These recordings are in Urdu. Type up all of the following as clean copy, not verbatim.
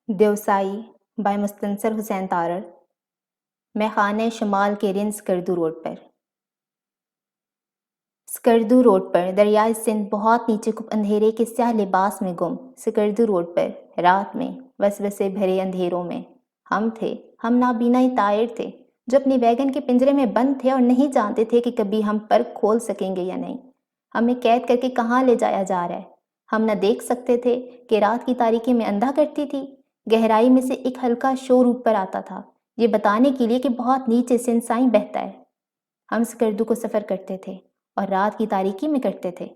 دیوسائی بائی مستنصر حسین تارڑ۔ میخانہ شمال کے رند سکردو روڈ پر۔ سکردو روڈ پر دریائے سندھ بہت نیچے کپ اندھیرے کے سیاہ لباس میں گم۔ سکردو روڈ پر رات میں وسوسے بھرے اندھیروں میں ہم نابینائی طائر تھے جو اپنی ویگن کے پنجرے میں بند تھے اور نہیں جانتے تھے کہ کبھی ہم پر کھول سکیں گے یا نہیں۔ ہمیں قید کر کے کہاں لے جایا جا رہا ہے؟ ہم نہ دیکھ سکتے تھے کہ رات کی تاریکی میں اندھا کرتی تھی۔ گہرائی میں سے ایک ہلکا شور اوپر آتا تھا، یہ بتانے کے لیے کہ بہت نیچے سے انسائی بہتا ہے۔ ہم سکردو کو سفر کرتے تھے اور رات کی تاریکی میں کرتے تھے۔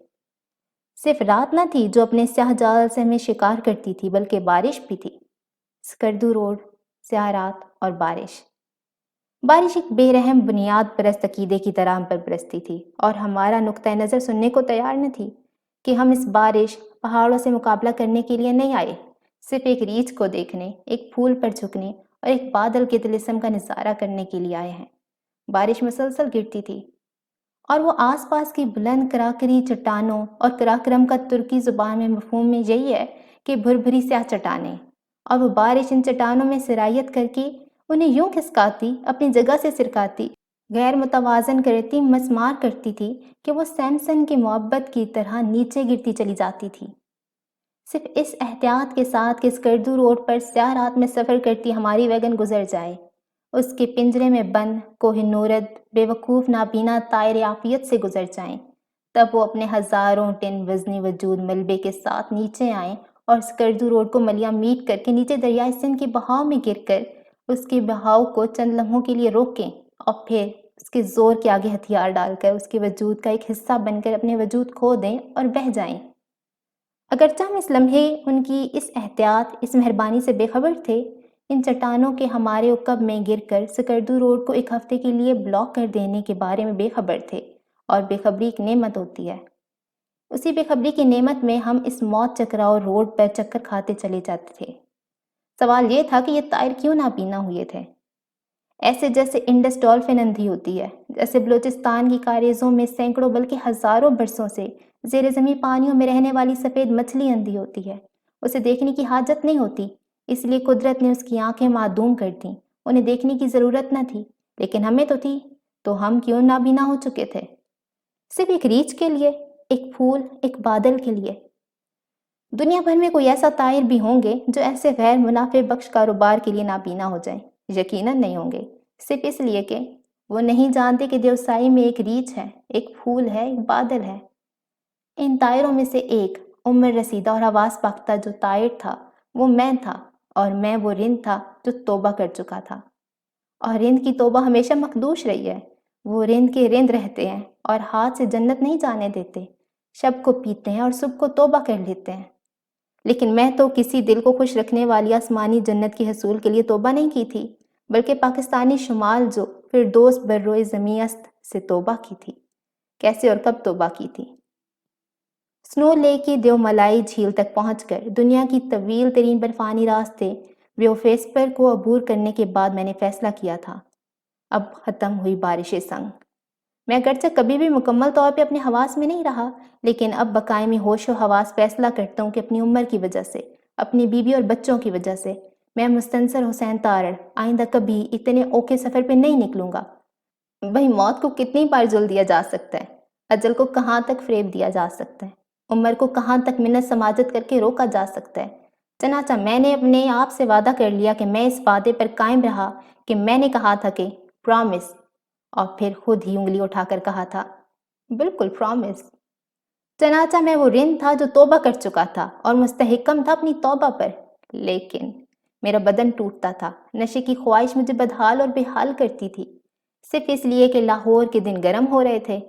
صرف رات نہ تھی جو اپنے سیاہ جال سے ہمیں شکار کرتی تھی، بلکہ بارش بھی تھی۔ سکردو روڈ، سیاہ رات اور بارش۔ بارش ایک بے رحم بنیاد پرست عقیدے کی طرح ہم پر برستی تھی اور ہمارا نقطۂ نظر سننے کو تیار نہ تھی کہ ہم اس بارش پہاڑوں سے مقابلہ کرنے کے لیے نہیں آئے، صرف ایک ریچھ کو دیکھنے، ایک پھول پر جھکنے اور ایک بادل کے طلسم کا نظارہ کرنے کے لیے آئے ہیں۔ بارش مسلسل گرتی تھی اور وہ آس پاس کی بلند کراکری چٹانوں اور کراکرم کا ترکی زبان میں مفہوم یہی ہے کہ بھربھری سیاہ چٹانیں، اور وہ بارش ان چٹانوں میں سرایت کر کے انہیں یوں کھسکاتی، اپنی جگہ سے سرکاتی، غیر متوازن کرتی، مسمار کرتی تھی کہ وہ سیمسن کی محبت کی طرح نیچے گرتی چلی جاتی تھی۔ صرف اس احتیاط کے ساتھ کہ سکردو روڈ پر سیاہ رات میں سفر کرتی ہماری ویگن گزر جائے، اس کے پنجرے میں بند کوہ نورد بے وقوف نابینا طائر عافیت سے گزر جائیں، تب وہ اپنے ہزاروں ٹن وزنی وجود ملبے کے ساتھ نیچے آئیں اور سکردو روڈ کو ملیا میٹ کر کے نیچے دریائے سندھ کے بہاؤ میں گر کر اس کے بہاؤ کو چند لمحوں کے لیے روکیں اور پھر اس کے زور کے آگے ہتھیار ڈال کر اس کے وجود کا ایک حصہ بن کر اپنے وجود کھو دیں اور بہہ جائیں۔ اگرچہ ہم اس لمحے ان کی اس احتیاط، اس مہربانی سے بے خبر تھے، ان چٹانوں کے ہمارے عقب میں گر کر سکردو روڈ کو ایک ہفتے کے لیے بلاک کر دینے کے بارے میں بے خبر تھے، اور بے خبری ایک نعمت ہوتی ہے۔ اسی بے خبری کی نعمت میں ہم اس موت چکراؤ روڈ پر چکر کھاتے چلے جاتے تھے۔ سوال یہ تھا کہ یہ طائر کیوں نابینا ہوئے تھے؟ ایسے جیسے انڈس ڈولفن اندھی ہوتی ہے، جیسے بلوچستان کی کاریزوں میں سینکڑوں بلکہ ہزاروں برسوں سے زیر زمین پانیوں میں رہنے والی سفید مچھلی اندھی ہوتی ہے۔ اسے دیکھنے کی حاجت نہیں ہوتی، اس لیے قدرت نے اس کی آنکھیں معدوم کر دیں، انہیں دیکھنے کی ضرورت نہ تھی، لیکن ہمیں تو تھی، تو ہم کیوں نابینا ہو چکے تھے؟ صرف ایک ریچھ کے لیے، ایک پھول، ایک بادل کے لیے۔ دنیا بھر میں کوئی ایسا طائر بھی ہوں گے جو ایسے غیر منافع بخش کاروبار کے لیے نابینا ہو جائیں؟ یقیناً نہیں ہوں گے، صرف اس لیے کہ وہ نہیں جانتے کہ دیوسائی میں ایک ریچھ ہے، ایک پھول ہے، ایک بادل ہے۔ ان طائروں میں سے ایک عمر رسیدہ اور حواس پاختہ جو طائر تھا وہ میں تھا، اور میں وہ رند تھا جو توبہ کر چکا تھا، اور رند کی توبہ ہمیشہ مخدوش رہی ہے۔ وہ رند کے رند رہتے ہیں اور ہاتھ سے جنت نہیں جانے دیتے، شب کو پیتے ہیں اور صبح کو توبہ کر لیتے ہیں۔ لیکن میں تو کسی دل کو خوش رکھنے والی آسمانی جنت کی حصول کے لیے توبہ نہیں کی تھی، بلکہ پاکستانی شمال جو فردوس بروئے زمیں است سے توبہ کی تھی۔ کیسے اور کب توبہ کی تھی؟ سنو لے کی دیوملائی جھیل تک پہنچ کر دنیا کی طویل ترین برفانی راستے ویوفیسپر کو عبور کرنے کے بعد میں نے فیصلہ کیا تھا، اب ختم ہوئی بارش سنگ۔ میں اگرچہ کبھی بھی مکمل طور پہ اپنے حواس میں نہیں رہا، لیکن اب بقائمی ہوش و حواس فیصلہ کرتا ہوں کہ اپنی عمر کی وجہ سے، اپنی بیوی اور بچوں کی وجہ سے، میں مستنصر حسین تارڑ آئندہ کبھی اتنے اوکھے سفر پہ نہیں نکلوں گا۔ بھئی موت کو کتنی بار جل دیا جا سکتا ہے؟ اجل کو کہاں تک فریب دیا جا سکتا ہے؟ عمر کو کہاں تک منت سماجت کر کے روکا جا سکتا ہے؟ چنانچہ میں نے اپنے آپ سے وعدہ کر لیا کہ میں اس وعدے پر قائم رہا کہ میں نے کہا تھا کہ پرامس، اور پھر خود ہی انگلی اٹھا کر کہا تھا بالکل پرامس۔ چنانچہ میں وہ رند تھا جو توبہ کر چکا تھا اور مستحکم تھا اپنی توبہ پر، لیکن میرا بدن ٹوٹتا تھا، نشے کی خواہش مجھے بدحال اور بے حال کرتی تھی، صرف اس لیے کہ لاہور کے دن گرم ہو رہے تھے۔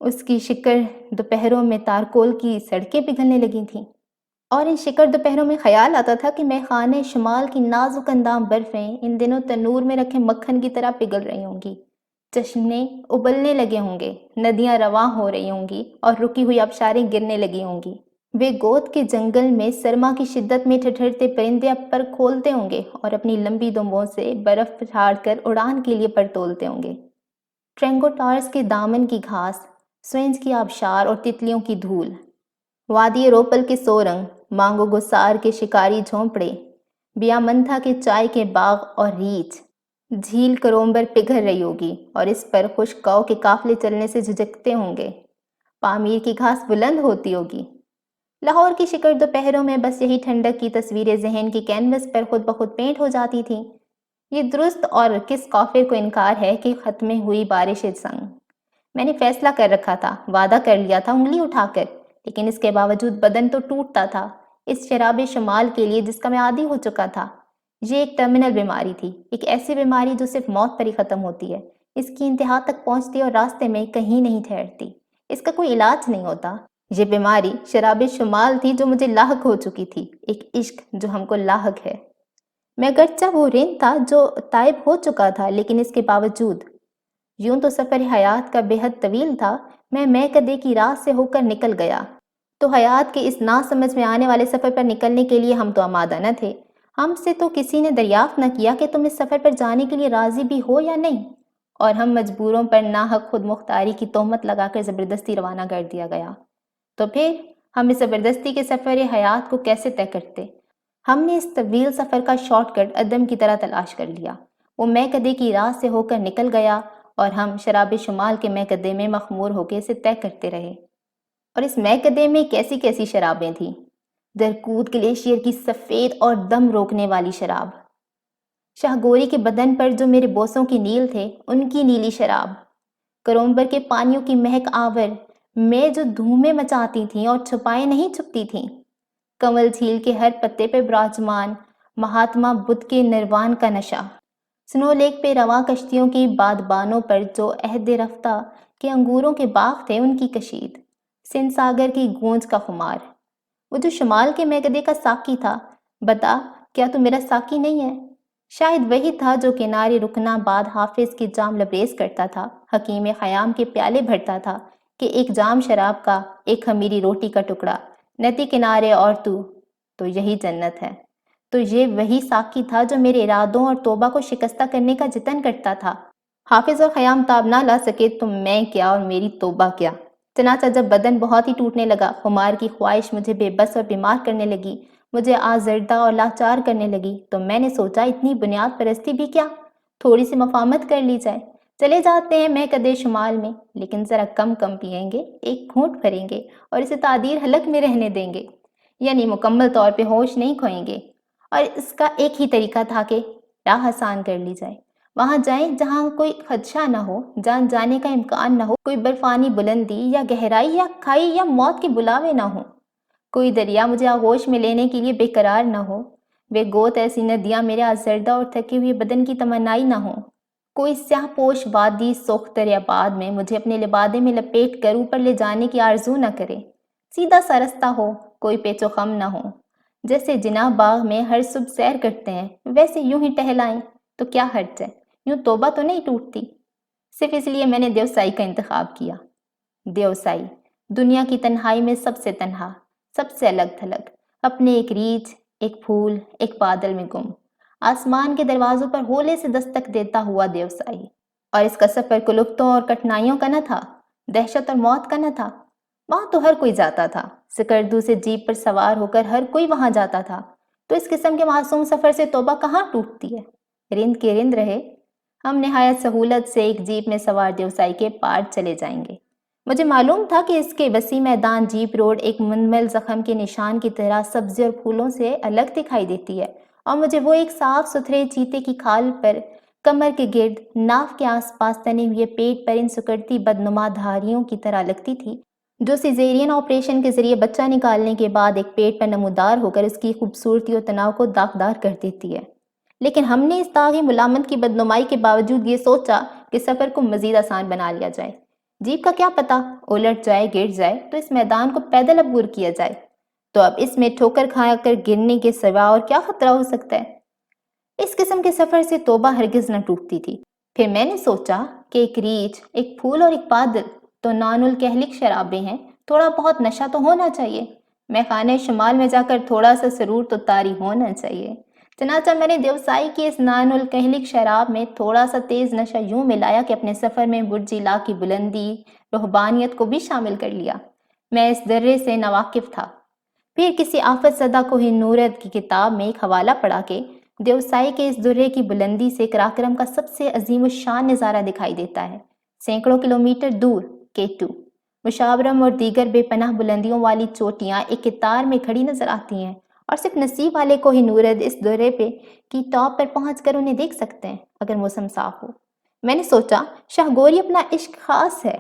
اس کی شکر دوپہروں میں تارکول کی سڑکیں پگھلنے لگی تھیں، اور ان شکر دوپہروں میں خیال آتا تھا کہ میخانے شمال کی نازک اندام برفیں ان دنوں تنور میں رکھے مکھن کی طرح پگھل رہی ہوں گی، چشمے ابلنے لگے ہوں گے، ندیاں رواں ہو رہی ہوں گی اور رکی ہوئی آبشاریں گرنے لگی ہوں گی۔ وہ گود کے جنگل میں سرما کی شدت میں ٹھٹھرتے پرندے اب پر کھولتے ہوں گے اور اپنی لمبی دمبوں سے برف جھاڑ کر اڑان کے لیے پر تولتے ہوں گے۔ ٹرینگو ٹارس کے دامن کی گھاس، سوئنز کی آبشار اور تتلیوں کی دھول، وادی روپل کے سورنگ، مانگو گسار کے شکاری جھونپڑے، بیامنتھا کے چائے کے باغ اور ریچھ، جھیل کرومبر پگھل رہی ہوگی اور اس پر خشک گاؤں کے قافلے چلنے سے جھجکتے ہوں گے، پامیر کی گھاس بلند ہوتی ہوگی۔ لاہور کی شکر دوپہروں میں بس یہی ٹھنڈک کی تصویریں ذہن کی کینوس پر خود بخود پینٹ ہو جاتی تھیں۔ یہ درست اور کس کافر کو انکار ہے کہ ختم ہوئی بارش سنگ۔ میں نے فیصلہ کر رکھا تھا، وعدہ کر لیا تھا انگلی اٹھا کر، لیکن اس کے باوجود بدن تو ٹوٹتا تھا اس شراب شمال کے لیے جس کا میں عادی ہو چکا تھا۔ یہ ایک ٹرمینل بیماری تھی، ایک ایسی بیماری جو صرف موت پر ہی ختم ہوتی ہے، اس کی انتہا تک پہنچتی اور راستے میں کہیں نہیں ٹھہرتی، اس کا کوئی علاج نہیں ہوتا۔ یہ بیماری شراب شمال تھی جو مجھے لاحق ہو چکی تھی، ایک عشق جو ہم کو لاحق ہے۔ میں گرچہ وہ رند تھا جو تائب ہو چکا تھا، لیکن اس کے باوجود یوں تو سفر حیات کا بے حد طویل تھا، میں کدے کی راہ سے ہو کر نکل گیا تو حیات کے اس نا سمجھ میں آنے والے سفر پر نکلنے کے لیے ہم تو آمادہ نہ تھے۔ ہم سے تو کسی نے دریافت نہ کیا کہ تم اس سفر پر جانے کے لیے راضی بھی ہو یا نہیں، اور ہم مجبوروں پر ناحق خود مختاری کی تہمت لگا کر زبردستی روانہ کر دیا گیا۔ تو پھر ہم اس زبردستی کے سفر حیات کو کیسے طے کرتے؟ ہم نے اس طویل سفر کا شارٹ کٹ عدم کی طرح تلاش کر لیا۔ وہ میکدے کی راہ سے ہو کر نکل گیا اور ہم شراب شمال کے میکدے میں مخمور ہو کے اسے طے کرتے رہے۔ اور اس میکدے میں کیسی کیسی شرابیں تھیں؟ درکود گلیشیئر کی سفید اور دم روکنے والی شراب، شاہ گوری کے بدن پر جو میرے بوسوں کی نیل تھے ان کی نیلی شراب، کرومبر کے پانیوں کی مہک آور میں جو دھومیں مچاتی تھیں اور چھپائے نہیں چھپتی تھیں، کمل جھیل کے ہر پتے پہ براجمان مہاتما بدھ کے نروان کا نشہ، سنو لیک پہ رواں کشتیوں کی بادبانوں پر جو عہد رفتہ کے انگوروں کے باغ تھے ان کی کشید، سندھ ساگر کی گونج کا خمار۔ وہ جو شمال کے میکدے کا ساقی تھا، بتا کیا تو میرا ساقی نہیں ہے؟ شاید وہی تھا جو کنارے رکنا بعد حافظ کی جام لبریز کرتا تھا، حکیم خیام کے پیالے بھرتا تھا کہ ایک جام شراب کا، ایک خمیری روٹی کا ٹکڑا، ندی کنارے اور تو یہی جنت ہے۔ تو یہ وہی ساقی تھا جو میرے ارادوں اور توبہ کو شکستہ کرنے کا جتن کرتا تھا۔ حافظ اور خیام تاب نہ لا سکے تو میں کیا اور میری توبہ کیا؟ چنانچہ جب بدن بہت ہی ٹوٹنے لگا، خمار کی خواہش مجھے بے بس اور بیمار کرنے لگی، مجھے آزردہ اور لاچار کرنے لگی، تو میں نے سوچا اتنی بنیاد پرستی بھی کیا، تھوڑی سی مفاہمت کر لی جائے۔ چلے جاتے ہیں میکدے شمال میں، لیکن ذرا کم پئیں گے، ایک گھونٹ بھریں گے اور اسے تعدیر حلق میں رہنے دیں گے، یعنی مکمل طور پہ ہوش نہیں کھوئیں گے۔ اور اس کا ایک ہی طریقہ تھا کہ راہ آسان کر لی جائے، وہاں جائیں جہاں کوئی خدشہ نہ ہو، جان جانے کا امکان نہ ہو، کوئی برفانی بلندی یا گہرائی یا کھائی یا موت کے بلاوے نہ ہوں، کوئی دریا مجھے آغوش میں لینے کے لیے بے قرار نہ ہو، بے گوت ایسی ندیاں میرے آزردہ اور تھکے ہوئے بدن کی تمنائی نہ ہوں، کوئی سیاہ پوش وادی سوختر آباد میں مجھے اپنے لبادے میں لپیٹ کر اوپر لے جانے کی آرزو نہ کرے، سیدھا سا رستہ ہو، کوئی پیچ و خم نہ ہو، جیسے جناح باغ میں ہر صبح سیر کرتے ہیں ویسے یوں ہی ٹہلائیں، تو کیا حرج ہے؟ یوں توبہ تو نہیں ٹوٹتی۔ صرف اس لیے میں نے دیوسائی کا انتخاب کیا۔ دیوسائی دنیا کی تنہائی میں سب سے تنہا، سب سے الگ تھلگ، اپنے ایک ریچھ، ایک پھول، ایک بادل میں گم، آسمان کے دروازوں پر ہولے سے دستک دیتا ہوا دیوسائی۔ اور اس کا سفر کلفتوں اور کٹھنائیوں کا نہ تھا، دہشت اور موت کا نہ تھا، وہاں تو ہر کوئی جاتا تھا، سکردو سے جیپ پر سوار ہو کر ہر کوئی وہاں جاتا تھا، تو اس قسم کے معصوم سفر سے توبہ کہاں ٹوٹتی ہے؟ رند کے رند رہے، ہم نہایت سہولت سے ایک جیپ میں سوار دیوسائی کے پار چلے جائیں گے۔ مجھے معلوم تھا کہ اس کے وسیع میدان جیپ روڈ ایک منمل زخم کے نشان کی طرح سبزی اور پھولوں سے الگ دکھائی دیتی ہے، اور مجھے وہ ایک صاف ستھرے چیتے کی کھال پر کمر کے گرد ناف کے آس پاس تنے ہوئے پیٹ پر ان سکڑتی بدنما دھاریوں کی طرح لگتی تھی جو سیزیرین آپریشن کے ذریعے بچہ نکالنے کے بعد ایک پیٹ پر نمودار ہو کر اس کی خوبصورتی اور تناؤ کو داغدار کر دیتی ہے۔ لیکن ہم نے اس داغی ملامت کی بدنمائی کے باوجود یہ سوچا کہ سفر کو مزید آسان بنا لیا جائے، جیپ کا کیا پتہ الٹ جائے گر جائے تو اس میدان کو پیدل عبور کیا جائے، تو اب اس میں ٹھوکر کھا کر گرنے کے سوا اور کیا خطرہ ہو سکتا ہے؟ اس قسم کے سفر سے توبہ ہرگز نہ ٹوٹتی تھی۔ پھر میں نے سوچا کہ ایک ریچھ، ایک پھول اور ایک بادل تو نان الکہلک شرابیں ہیں، تھوڑا بہت نشہ تو ہونا چاہیے، میں خانہ شمال میں جا کر تھوڑا سا سرور تو طاری ہونا چاہیے۔ چنانچہ میں نے دیوسائی کی اس نان الکہلک شراب میں تھوڑا سا تیز نشہ یوں ملایا کہ اپنے سفر میں برج لا کی بلندی، رہبانیت کو بھی شامل کر لیا۔ میں اس درے سے ناواقف تھا، پھر کسی آفت زدہ کوہ نورد کی کتاب میں ایک حوالہ پڑھا کہ دیوسائی کے اس درے کی بلندی سے کراکرم کا سب سے عظیم الشان نظارہ دکھائی دیتا ہے، سینکڑوں کلومیٹر دور K2 مشاورم اور دیگر بے پناہ بلندیوں والی چوٹیاں ایک قطار میں کھڑی نظر آتی ہیں، اور صرف نصیب والے کوہ نورد اس درے پہ کی ٹاپ پر پہنچ کر انہیں دیکھ سکتے ہیں اگر موسم صاف ہو۔ میں نے سوچا شاہ گوری اپنا عشق خاص ہے،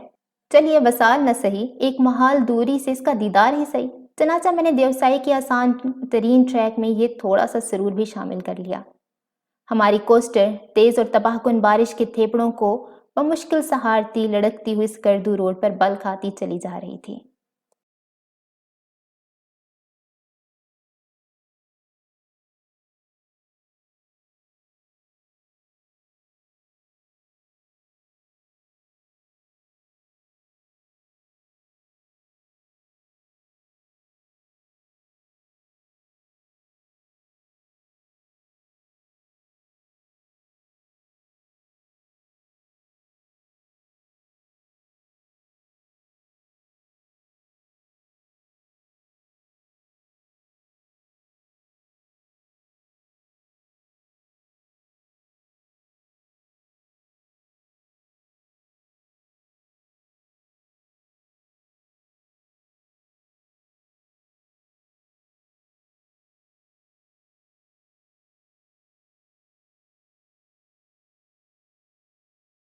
چلیے وصال نہ سہی، ایک محال دوری سے اس کا دیدار ہی سہی۔ چنانچہ میں نے دیوسائی کی آسان ترین ٹریک میں یہ تھوڑا سا سرور بھی شامل کر لیا۔ ہماری کوسٹر تیز اور تباہ کن بارش کے تھیپڑوں کو بمشکل سہارتی لڑکتی ہوئی سکردو روڈ پر بل کھاتی چلی جا رہی تھی۔